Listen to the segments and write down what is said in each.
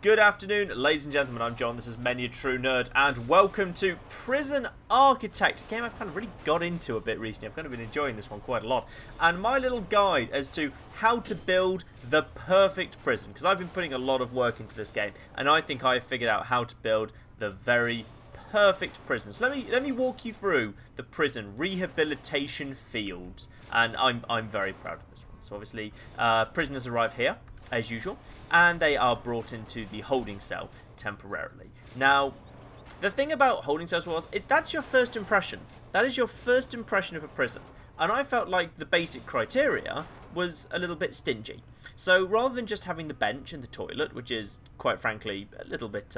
Good afternoon, ladies and gentlemen. I'm John. This is Many a True Nerd, and welcome to Prison Architect, a game I've kind of really got into a bit recently. I've kind of been enjoying this one quite a lot, and my little guide as to how to build the perfect prison, because I've been putting a lot of work into this game, and I think I've figured out how to build the very perfect prison. So let me walk you through the prison rehabilitation fields, and I'm very proud of this one. So obviously, prisoners arrive here as usual, and they are brought into the holding cell temporarily. Now, the thing about holding cells was, that's your first impression. That is your first impression of a prison. And I felt like the basic criteria was a little bit stingy. So rather than just having the bench and the toilet, which is quite frankly a little bit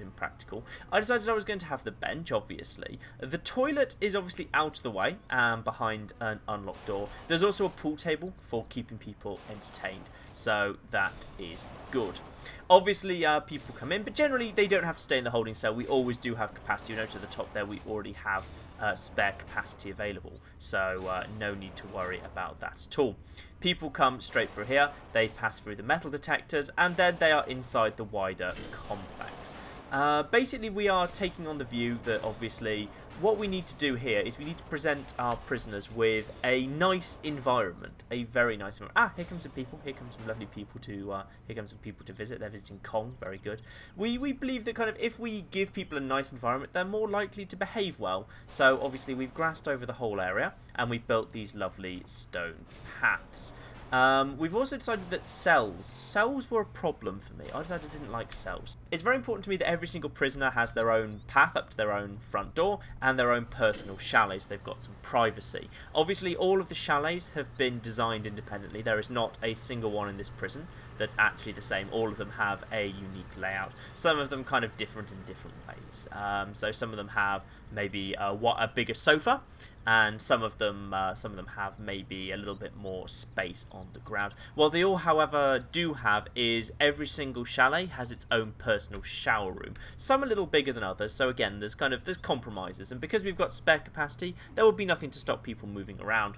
impractical, I decided I was going to have the bench. Obviously, the toilet is obviously out of the way and behind an unlocked door. There's also a pool table for keeping people entertained, so that is good. Obviously, people come in, but generally they don't have to stay in the holding cell. We always do have capacity. You notice at the top there we already have spare capacity available, so no need to worry about that at all. People come straight through here, they pass through the metal detectors, and then they are inside the wider complex. Basically, we are taking on the view that obviously what we need to do here is we need to present our prisoners with a nice environment, a very nice environment. Here comes some people. Here comes some lovely people to visit. They're visiting Kong. Very good. We believe that kind of if we give people a nice environment, they're more likely to behave well. So obviously we've grassed over the whole area and we've built these lovely stone paths. We've also decided that cells were a problem for me. I decided I didn't like cells. It's very important to me that every single prisoner has their own path up to their own front door and their own personal chalets. They've got some privacy. Obviously, all of the chalets have been designed independently. There is not a single one in this prison that's actually the same. All of them have a unique layout. Some of them kind of different in different ways. So some of them have maybe a bigger sofa, and some of them have maybe a little bit more space on the ground. What they all, however, do have is every single chalet has its own personal shower room. Some a little bigger than others. So again, there's compromises, and because we've got spare capacity, there will be nothing to stop people moving around.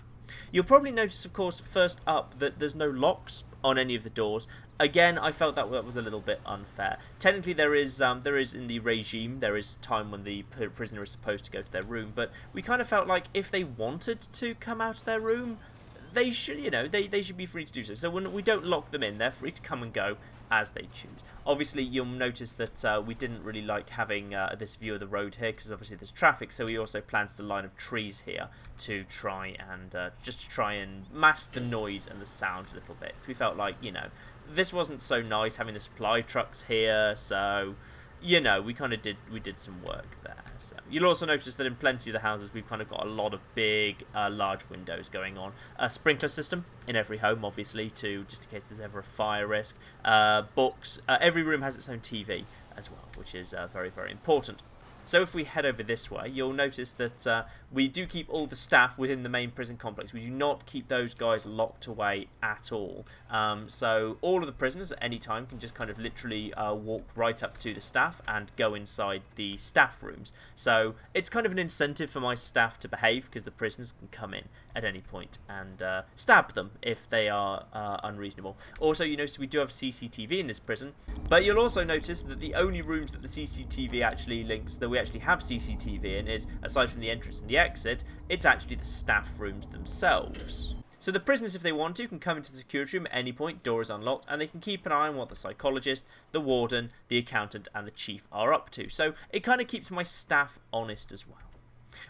You'll probably notice, of course, first up that there's no locks on any of the doors. Again, I felt that was a little bit unfair. Technically, there is in the regime, there is time when the prisoner is supposed to go to their room, but we kind of felt like if they wanted to come out of their room, they should, they should be free to do so. So when we don't lock them in, they're free to come and go as they choose. Obviously, you'll notice that we didn't really like having this view of the road here because obviously there's traffic. So we also planted a line of trees here to try and mask the noise and the sound a little bit. We felt like this wasn't so nice having the supply trucks here. So we kind of did some work there. So you'll also notice that in plenty of the houses we've kind of got a lot of big, large windows going on. A sprinkler system in every home, obviously, just in case there's ever a fire risk. Books. Every room has its own TV as well, which is very, very important. So if we head over this way, you'll notice that we do keep all the staff within the main prison complex. We do not keep those guys locked away at all. So all of the prisoners at any time can just kind of literally walk right up to the staff and go inside the staff rooms. So it's kind of an incentive for my staff to behave because the prisoners can come in at any point and stab them if they are unreasonable. Also, you notice we do have CCTV in this prison, but you'll also notice that the only rooms that the CCTV actually links, that we actually have CCTV in, is, aside from the entrance and the exit, it's actually the staff rooms themselves. So the prisoners, if they want to, can come into the security room at any point, door is unlocked, and they can keep an eye on what the psychologist, the warden, the accountant, and the chief are up to. So it kind of keeps my staff honest as well.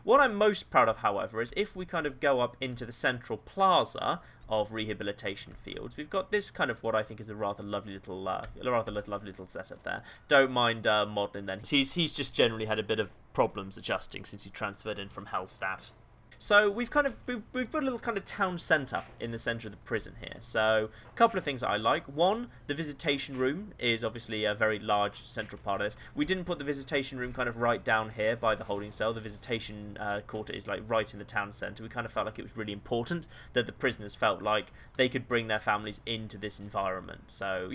What I'm most proud of, however, is if we kind of go up into the central plaza of rehabilitation fields, we've got this kind of what I think is a rather lovely little setup there. Don't mind modelling then. He's just generally had a bit of problems adjusting since he transferred in from Hellstat. So we've put a little kind of town centre in the centre of the prison here. So a couple of things that I like. One, the visitation room is obviously a very large central part of this. We didn't put the visitation room kind of right down here by the holding cell. The visitation quarter is like right in the town centre. We kind of felt like it was really important that the prisoners felt like they could bring their families into this environment. So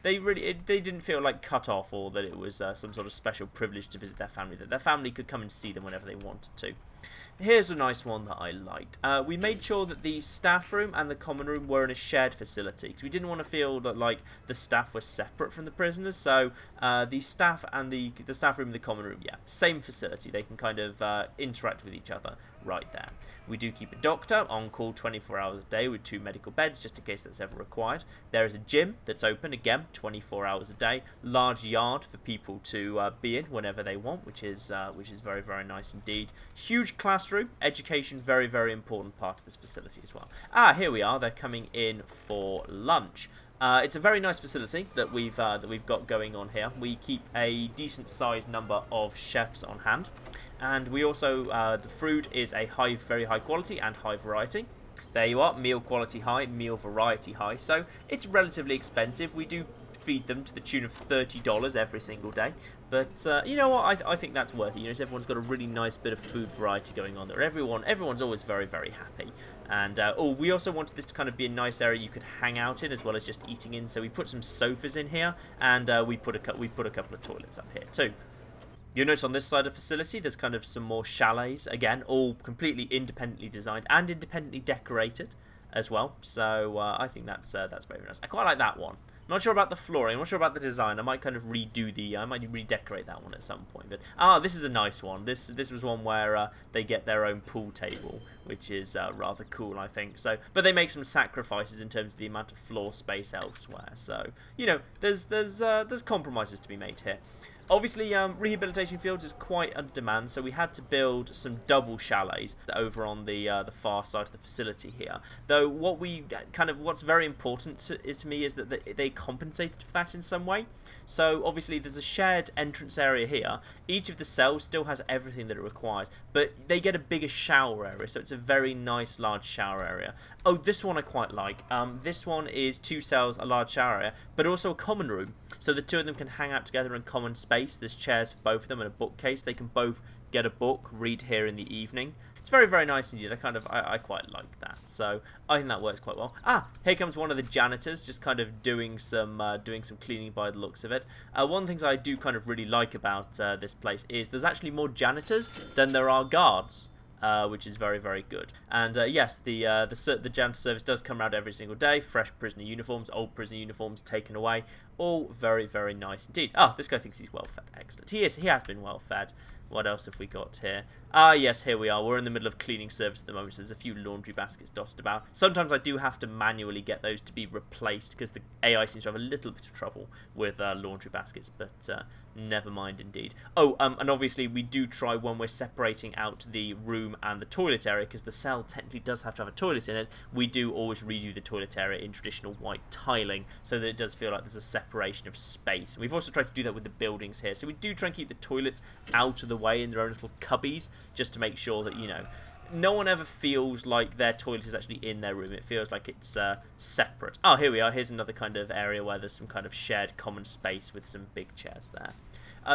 they didn't feel like cut off or that it was some sort of special privilege to visit their family. That their family could come and see them whenever they wanted to. here's a nice one that I liked. We made sure that the staff room and the common room were in a shared facility, because we didn't want to feel that like the staff were separate from the prisoners. So the staff and the staff room and the common room, yeah, same facility. They can kind of interact with each other right there. We do keep a doctor on call 24 hours a day with 2 medical beds, just in case that's ever required. There is a gym that's open, again, 24 hours a day. Large yard for people to be in whenever they want, which is very, very nice indeed. Huge classroom, education, very, very important part of this facility as well. Here we are. They're coming in for lunch. It's a very nice facility that we've got going on here. We keep a decent sized number of chefs on hand, and we also the food is a very high quality and high variety. There you are, meal quality high, meal variety high. So it's relatively expensive. We do feed them to the tune of $30 every single day, but you know what, I think that's worth it. You know, everyone's got a really nice bit of food variety going on there. Everyone's always very, very happy. And we also wanted this to kind of be a nice area you could hang out in as well as just eating in, so we put some sofas in here, and we put a couple of toilets up here too. You'll notice on this side of the facility there's kind of some more chalets, again, all completely independently designed and independently decorated as well. So I think that's very nice. I quite like that one. Not sure about the flooring, I'm not sure about the design. I might kind of I might redecorate that one at some point. But this is a nice one. This was one where they get their own pool table, which is rather cool, I think. So, but they make some sacrifices in terms of the amount of floor space elsewhere. So, you know, there's compromises to be made here. Obviously, rehabilitation fields is quite under demand, so we had to build some double chalets over on the far side of the facility here. Though what's very important to me is that they compensated for that in some way. So obviously there's a shared entrance area here. Each of the cells still has everything that it requires, but they get a bigger shower area, so it's a very nice large shower area. Oh, this one I quite like. This one is 2 cells, a large shower area, but also a common room. So the 2 of them can hang out together in common space. There's chairs for both of them and a bookcase. They can both get a book, read here in the evening. It's very, very nice indeed. I quite like that. So I think that works quite well. Here comes one of the janitors, just kind of doing some cleaning by the looks of it. One of the things I do kind of really like about this place is there's actually more janitors than there are guards. Which is very, very good. And yes, the janitor service does come around every single day. Fresh prisoner uniforms, old prisoner uniforms taken away. All very, very nice indeed. This guy thinks he's well fed. Excellent. He has been well fed. What else have we got here? Yes, here we are. We're in the middle of cleaning service at the moment, so there's a few laundry baskets dotted about. Sometimes I do have to manually get those to be replaced because the AI seems to have a little bit of trouble with laundry baskets, but never mind indeed. And obviously we do try when we're separating out the room and the toilet area, because the cell technically does have to have a toilet in it. We do always redo the toilet area in traditional white tiling so that it does feel like there's a separation of space. We've also tried to do that with the buildings here, so we do try and keep the toilets out of the way in their own little cubbies, just to make sure that, you know, no one ever feels like their toilet is actually in their room. It feels like it's separate. Here we are. Here's another kind of area where there's some kind of shared common space with some big chairs there.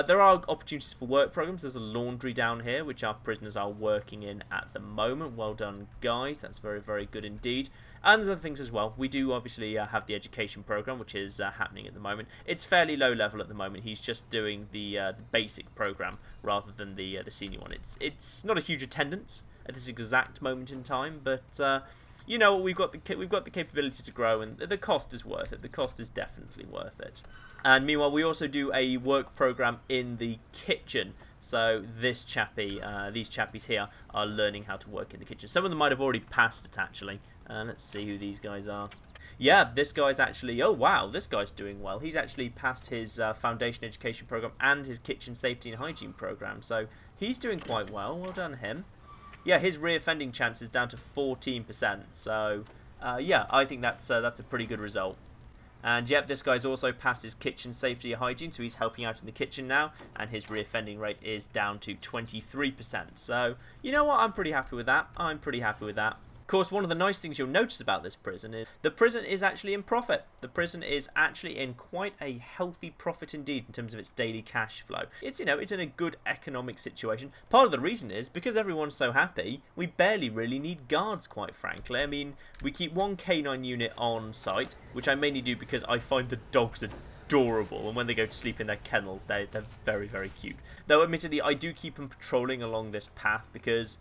There are opportunities for work programs. There's a laundry down here, which our prisoners are working in at the moment. Well done, guys. That's very, very good indeed. And there's other things as well. We do obviously have the education program, which is happening at the moment. It's fairly low level at the moment. He's just doing the basic program rather than the senior one. It's not a huge attendance at this exact moment in time, but you know, we've got the capability to grow, and the cost is worth it. The cost is definitely worth it. And meanwhile, we also do a work program in the kitchen. So these chappies here are learning how to work in the kitchen. Some of them might have already passed it, actually. Let's see who these guys are. Yeah, this guy's actually... Oh, wow, this guy's doing well. He's actually passed his foundation education program and his kitchen safety and hygiene program. So he's doing quite well. Well done, him. Yeah, his reoffending chance is down to 14%. So, yeah, I think that's a pretty good result. And yep, this guy's also passed his kitchen safety and hygiene, so he's helping out in the kitchen now, and his reoffending rate is down to 23%. So, you know what, I'm pretty happy with that. Of course, one of the nice things you'll notice about this prison is the prison is actually in profit. The prison is actually in quite a healthy profit indeed in terms of its daily cash flow. It's, you know, it's in a good economic situation. Part of the reason is because everyone's so happy, we barely really need guards, quite frankly. I mean, we keep one canine unit on site, which I mainly do because I find the dogs adorable, and when they go to sleep in their kennels, they're very, very cute. Though, admittedly, I do keep them patrolling along this path because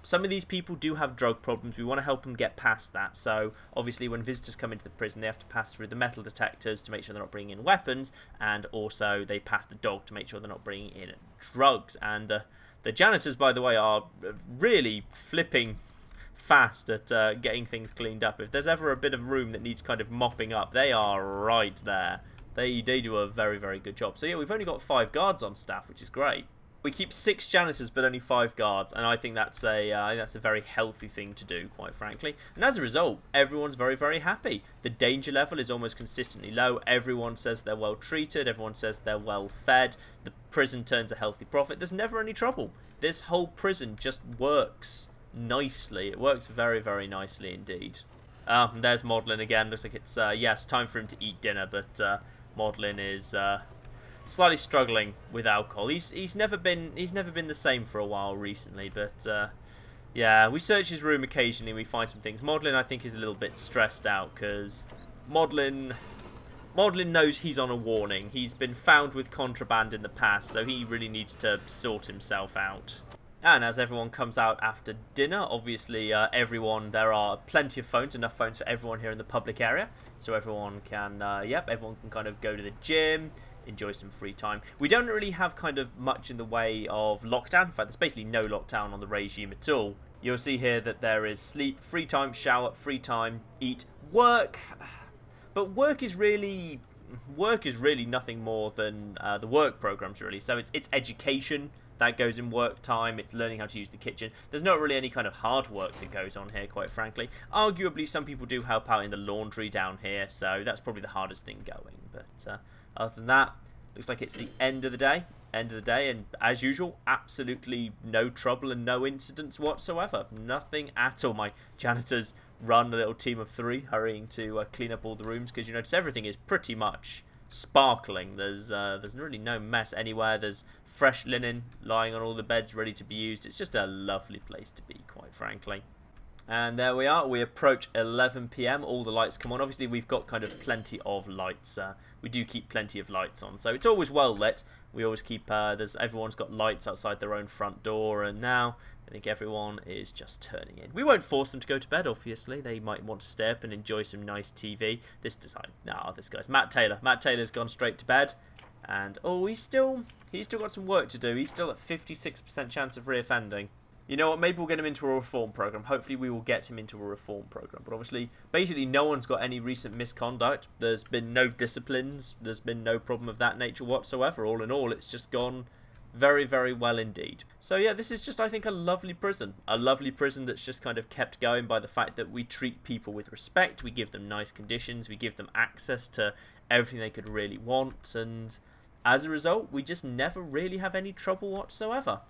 some of these people do have drug problems. We want to help them get past that. So obviously when visitors come into the prison, they have to pass through the metal detectors to make sure they're not bringing in weapons, and also they pass the dog to make sure they're not bringing in drugs. And the janitors, by the way, are really flipping fast at getting things cleaned up. If there's ever a bit of room that needs kind of mopping up, they are right there. They do a very, very good job. So yeah, we've only got 5 guards on staff, which is great. We keep 6 janitors but only 5 guards, and I think that's a very healthy thing to do, quite frankly. And as a result, everyone's very, very happy. The danger level is almost consistently low. Everyone says they're well treated. Everyone says they're well fed. The prison turns a healthy profit. There's never any trouble. This whole prison just works nicely. It works very, very nicely indeed. There's Maudlin again. Looks like it's yes, time for him to eat dinner, but Maudlin is slightly struggling with alcohol. He's never been the same for a while recently, but yeah, we search his room occasionally. We find some things. Maudlin, I think, is a little bit stressed out because Maudlin knows he's on a warning. He's been found with contraband in the past, so he really needs to sort himself out. And as everyone comes out after dinner, obviously there are plenty of phones, enough phones for everyone here in the public area, so everyone can kind of go to the gym, enjoy some free time. We don't really have kind of much in the way of lockdown. In fact, there's basically no lockdown on the regime at all. You'll see here that there is sleep, free time, shower, free time, eat, work. But work is really nothing more than the work programs, really. So it's education that goes in work time. It's learning how to use the kitchen. There's not really any kind of hard work that goes on here, quite frankly. Arguably, some people do help out in the laundry down here, so that's probably the hardest thing going. But other than that, looks like it's the end of the day. And as usual, absolutely no trouble and no incidents whatsoever. Nothing at all. My janitors run a little team of 3, hurrying to clean up all the rooms, because you notice everything is pretty much sparkling. There's really no mess anywhere. There's fresh linen lying on all the beds ready to be used. It's just a lovely place to be, quite frankly. And there we are. We approach 11 PM. All the lights come on. Obviously, we've got kind of plenty of lights. We do keep plenty of lights on, so it's always well lit. We always keep. Everyone's got lights outside their own front door, and now I think everyone is just turning in. We won't force them to go to bed. Obviously, they might want to stay up and enjoy some nice TV. This guy's Matt Taylor. Matt Taylor's gone straight to bed, and he's still got some work to do. He's still at 56% chance of reoffending. You know what, maybe we'll get him into a reform program. Hopefully we will get him into a reform program. But obviously, basically no one's got any recent misconduct. There's been no disciplines. There's been no problem of that nature whatsoever. All in all, it's just gone very, very well indeed. So yeah, this is just, I think, a lovely prison. A lovely prison that's just kind of kept going by the fact that we treat people with respect. We give them nice conditions. We give them access to everything they could really want. And as a result, we just never really have any trouble whatsoever.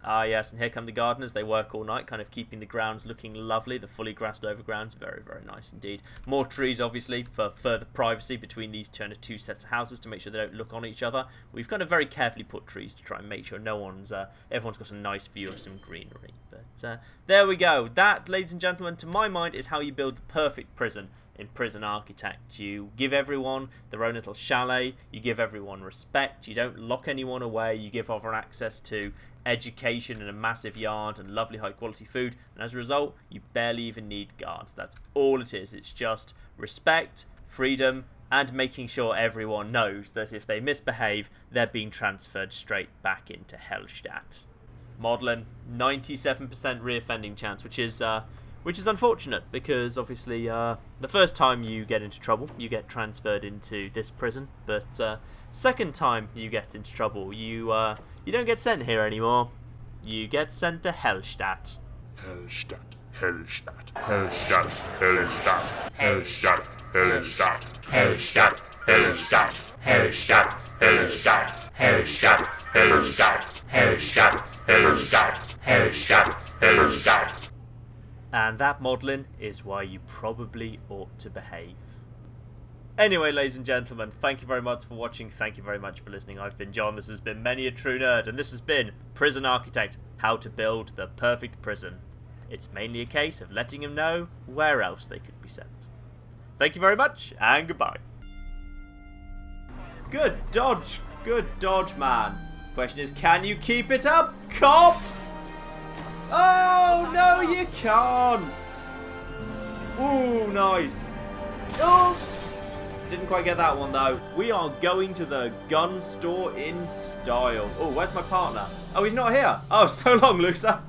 Ah yes, and here come the gardeners. They work all night, kind of keeping the grounds looking lovely. The fully grassed over grounds, very, very nice indeed. More trees, obviously, for further privacy between these two sets of houses to make sure they don't look on each other. We've kind of very carefully put trees to try and make sure everyone's got a nice view of some greenery. But there we go. That, ladies and gentlemen, to my mind, is how you build the perfect prison in Prison Architect. You give everyone their own little chalet. You give everyone respect. You don't lock anyone away. You give everyone access to education and a massive yard and lovely high quality food, and as a result you barely even need guards. That's all it is. It's just respect, freedom, and making sure everyone knows that if they misbehave, they're being transferred straight back into Hellstadt. Maudlin, 97% reoffending chance, which is unfortunate, because obviously the first time you get into trouble, you get transferred into this prison, but second time you get into trouble, you don't get sent here anymore. You get sent to Hellstadt. Hellstadt, Hellstadt, Hellstadt, Hellstadt, Hellstadt, Hellstadt, Hellstadt, Hellstadt, Hellstadt, Hellstadt, Hellstadt, Hellstadt, Hellstadt, Hellstadt, Hellstadt, Hellstadt. And that, Maudlin, is why you probably ought to behave. Anyway, ladies and gentlemen, thank you very much for watching. Thank you very much for listening. I've been John. This has been Many a True Nerd. And this has been Prison Architect, how to build the perfect prison. It's mainly a case of letting them know where else they could be sent. Thank you very much, and goodbye. Good dodge, man. Question is, can you keep it up, cop? Oh, no, you can't. Ooh, nice. Oh, didn't quite get that one, though. We are going to the gun store in style. Oh, where's my partner? Oh, he's not here. Oh, so long, loser.